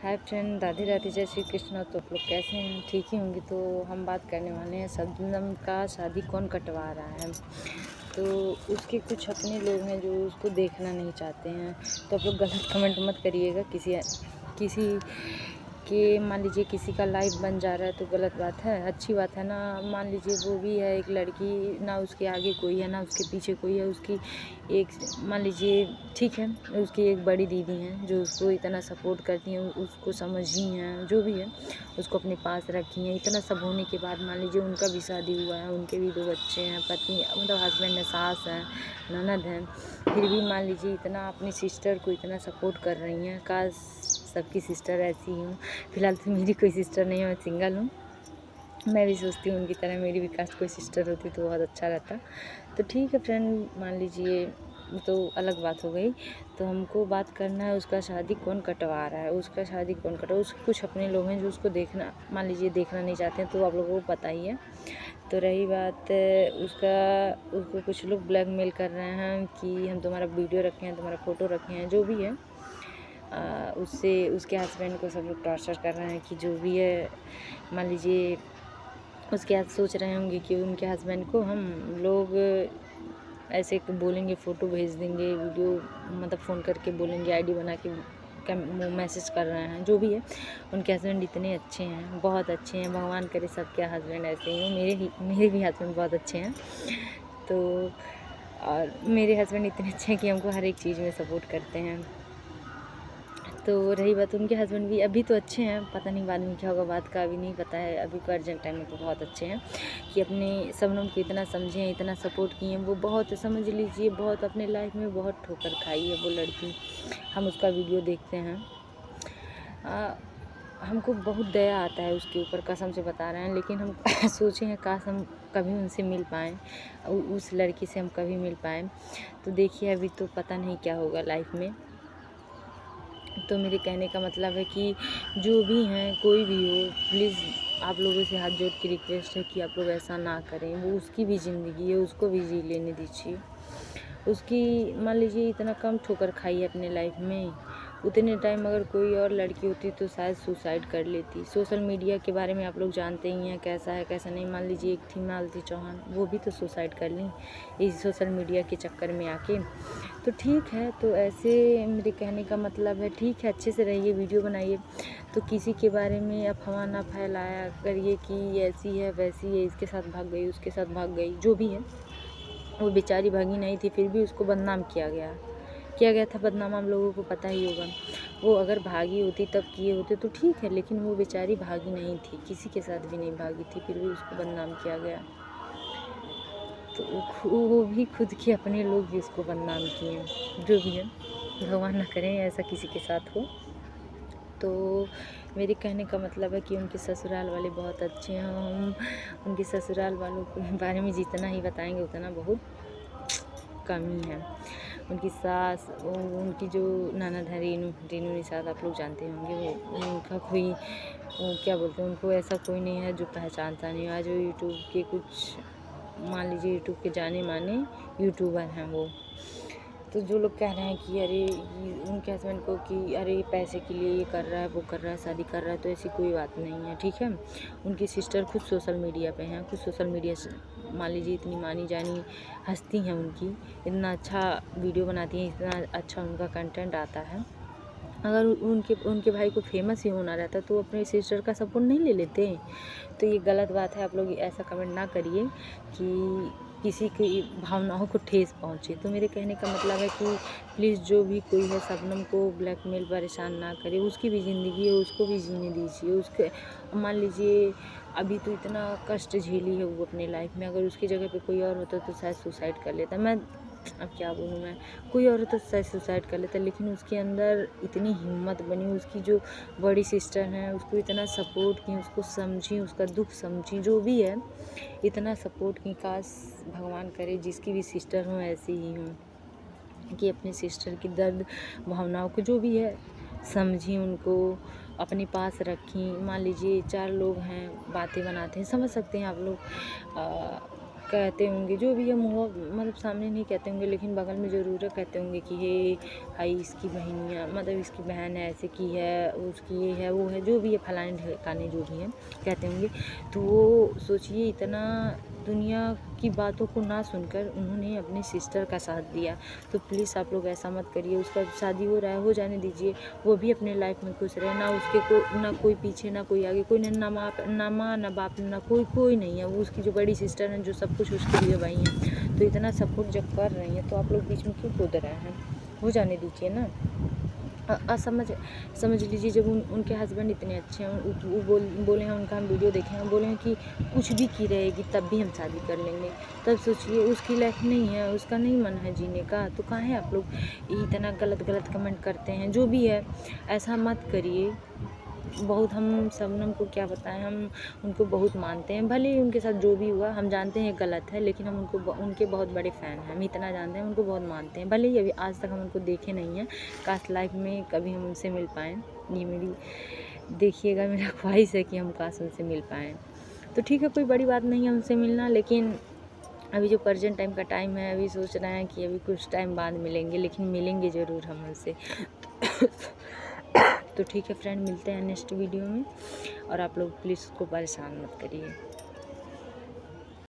Hi friend, Radhe Radhe, जय श्री कृष्ण। तो आप लोग कैसे हैं? ठीक ही होंगे। तो हम बात करने वाले हैं शबनम का शादी कौन कटवा रहा है। तो उसके कुछ अपने लोग हैं जो उसको देखना नहीं चाहते हैं। तो आप लोग गलत कमेंट मत करिएगा किसी कि मान लीजिए किसी का लाइफ बन जा रहा है तो गलत बात है, अच्छी बात है ना। मान लीजिए वो भी है एक लड़की, ना उसके आगे कोई है ना उसके पीछे कोई है। उसकी एक मान लीजिए ठीक है, उसकी एक बड़ी दीदी हैं जो उसको इतना सपोर्ट करती हैं, उसको समझी हैं, जो भी है उसको अपने पास रखी हैं। इतना सब होने के बाद मान लीजिए उनका भी शादी हुआ है, उनके भी 2 बच्चे हैं, पति मतलब हस्बैंड है, सास हैं, ननद हैं, फिर भी मान लीजिए इतना अपनी सिस्टर को इतना सपोर्ट कर रही हैं। काश सबकी सिस्टर ऐसी हूँ। फ़िलहाल तो मेरी कोई सिस्टर नहीं है, मैं सिंगल हूँ। मैं भी सोचती हूँ उनकी तरह मेरी भी काश कोई सिस्टर होती तो बहुत अच्छा रहता। तो ठीक है फ्रेंड, मान लीजिए तो अलग बात हो गई। तो हमको बात करना है उसका शादी कौन कटवा रहा है। उसका शादी कौन कटवा, उसके कुछ अपने लोग हैं जो उसको देखना मान लीजिए देखना नहीं चाहते हैं, तो आप लोगों को पता ही है। तो रही बात उसको कुछ लोग ब्लैकमेल कर रहे हैं कि हम तुम्हारा वीडियो रखे हैं, तुम्हारा फ़ोटो रखे हैं, जो भी है। उससे उसके हस्बैंड को सब लोग टॉर्चर कर रहे हैं कि जो भी है मान लीजिए उसके बाद सोच रहे होंगे कि उनके हस्बैंड को हम लोग ऐसे बोलेंगे, फ़ोटो भेज देंगे, वीडियो मतलब फ़ोन करके बोलेंगे, आईडी बना के मैसेज कर रहे हैं, जो भी है। उनके हस्बैंड इतने अच्छे हैं, बहुत अच्छे हैं, भगवान करे सबके हस्बैंड ऐसे ही हों। मेरे भी हस्बैंड बहुत अच्छे हैं। तो और मेरे हस्बैंड इतने अच्छे हैं कि हमको हर एक चीज़ में सपोर्ट करते हैं। तो रही बात, उनके हस्बैंड भी अभी तो अच्छे हैं, पता नहीं बाद में क्या होगा, बात का अभी नहीं पता है। अभी को अर्जेंट टाइम में तो बहुत अच्छे हैं कि अपने शबनम को इतना समझे, इतना सपोर्ट किए हैं। वो बहुत समझ लीजिए, बहुत अपने लाइफ में बहुत ठोकर खाई है वो लड़की। हम उसका वीडियो देखते हैं, हमको बहुत दया आता है उसके ऊपर, कसम से बता रहे हैं। लेकिन हम सोचे हैं काश हम कभी उनसे मिल पाएँ, उस लड़की से हम कभी मिल पाएँ। तो देखिए अभी तो पता नहीं क्या होगा लाइफ में। तो मेरे कहने का मतलब है कि जो भी हैं, कोई भी हो, प्लीज़ आप लोगों से हाथ जोड़ के रिक्वेस्ट है कि आप लोग ऐसा ना करें। वो उसकी भी ज़िंदगी है, उसको भी जी लेने दीजिए। उसकी मान लीजिए इतना कम ठोकर खाई है अपने लाइफ में, उतने टाइम अगर कोई और लड़की होती तो शायद सुसाइड कर लेती। सोशल मीडिया के बारे में आप लोग जानते ही हैं कैसा है कैसा नहीं। मान लीजिए एक थी मालती चौहान, वो भी तो सुसाइड कर ली इस सोशल मीडिया के चक्कर में आके। तो ठीक है, तो ऐसे मेरे कहने का मतलब है ठीक है, अच्छे से रहिए, वीडियो बनाइए। तो किसी के बारे में अफवाह ना फैलाया करिए कि ऐसी है वैसी है, इसके साथ भाग गई, उसके साथ भाग गई, जो भी है। वो बेचारी भागी नहीं थी, फिर भी उसको बदनाम किया गया था बदनाम, हम लोगों को पता ही होगा। वो अगर भागी होती तब किए होते तो ठीक है, लेकिन वो बेचारी भागी नहीं थी, किसी के साथ भी नहीं भागी थी, फिर भी उसको बदनाम किया गया। तो वो भी खुद के अपने लोग भी उसको बदनाम किए, जो भी है। भगवान ना करें ऐसा किसी के साथ हो। तो मेरे कहने का मतलब है कि उनके ससुराल वाले बहुत अच्छे हैं। हम उनके ससुराल वालों के बारे में जितना ही बताएंगे उतना बहुत कम ही है। उनकी सास, उनकी जो ननद है रीनू निषाद, आप लोग जानते होंगे। वो उनका कोई वो क्या बोलते हैं, उनको ऐसा कोई नहीं है जो पहचानता नहीं। आज वो यूट्यूब के कुछ मान लीजिए यूट्यूब के जाने माने यूट्यूबर हैं वो। तो जो लोग कह रहे हैं कि अरे उनके हस्बैंड को कि अरे पैसे के लिए ये कर रहा है, वो कर रहा है, शादी कर रहा है, तो ऐसी कोई बात नहीं है, ठीक है। उनकी सिस्टर खुद सोशल मीडिया पे हैं, खुद सोशल मीडिया से मान लीजिए इतनी मानी जानी हस्ती हैं उनकी, इतना अच्छा वीडियो बनाती हैं, इतना अच्छा उनका कंटेंट आता है। अगर उनके भाई को फेमस ही होना रहता तो अपने सिस्टर का सपोर्ट नहीं ले लेते। तो ये गलत बात है, आप लोग ऐसा कमेंट ना करिए कि किसी की भावनाओं को ठेस पहुँचे। तो मेरे कहने का मतलब है कि प्लीज़ जो भी कोई है शबनम को ब्लैकमेल परेशान ना करे। उसकी भी ज़िंदगी है, उसको भी जीने दीजिए। उसके मान लीजिए अभी तो इतना कष्ट झेली है वो अपने लाइफ में, अगर उसकी जगह पे कोई और होता तो शायद सुसाइड कर लेता। मैं अब क्या बोलूँ मैं, कोई और तो शायद सुसाइड कर लेता, लेकिन उसके अंदर इतनी हिम्मत बनी। उसकी जो बड़ी सिस्टर हैं उसको इतना सपोर्ट की, उसको समझी, उसका दुख समझी, जो भी है इतना सपोर्ट की। काश भगवान करे जिसकी भी सिस्टर हों ऐसी ही हों कि अपने सिस्टर की दर्द भावनाओं को जो भी है समझी, उनको अपने पास रखी। मान लीजिए 4 लोग हैं, बातें बनाते हैं, समझ सकते हैं आप लोग। कहते होंगे, जो भी है मुँह मतलब सामने नहीं कहते होंगे, लेकिन बगल में ज़रूर कहते होंगे कि हे हाई इसकी बहनियाँ, मतलब इसकी बहन है, ऐसे की है, उसकी ये है वो है, जो भी है फलाने ढिकाने जो भी है कहते होंगे। तो वो सोचिए, इतना दुनिया की बातों को ना सुनकर उन्होंने अपनी सिस्टर का साथ दिया। तो प्लीज़ आप लोग ऐसा मत करिए। उसका शादी हो रहा है, हो जाने दीजिए, वो भी अपने लाइफ में खुश रहे। ना उसके ना कोई पीछे ना कोई आगे, कोई ना माँ ना बाप ना कोई नहीं है। वो उसकी जो बड़ी सिस्टर हैं, जो सब कुछ उसके लिए भाई हैं। तो इतना सपोर्ट जब कर रही हैं, तो आप लोग बीच में क्यों कूद रहे हैं? हो जाने दीजिए ना। समझ लीजिए, जब उनके हस्बैंड इतने अच्छे हैं, वो बोले हैं, उनका हम वीडियो देखे हैं, बोले हैं कि कुछ भी की रहेगी तब भी हम शादी कर लेंगे। तब सोचिए, उसकी लाइफ नहीं है, उसका नहीं मन है जीने का, तो काहे आप लोग इतना गलत कमेंट करते हैं? जो भी है ऐसा मत करिए। बहुत हम शबनम को क्या बताएं, हम उनको बहुत मानते हैं। भले ही उनके साथ जो भी हुआ हम जानते हैं गलत है, लेकिन हम उनके बहुत बड़े फ़ैन हैं। हम इतना जानते हैं, उनको बहुत मानते हैं। भले ही अभी आज तक हम उनको देखे नहीं हैं, काश लाइफ में कभी हम उनसे मिल पाएँ। ये मेरी देखिएगा, मेरा ख्वाहिश है कि हम काश उनसे मिल पाएँ। तो ठीक है, कोई बड़ी बात नहीं है उनसे मिलना, लेकिन अभी जो प्रेजेंट टाइम का टाइम है, अभी सोच रहे हैं कि अभी कुछ टाइम बाद मिलेंगे, लेकिन मिलेंगे ज़रूर हम उनसे। तो ठीक है फ्रेंड, मिलते हैं नेक्स्ट वीडियो में, और आप लोग प्लीज़ उसको परेशान मत करिए।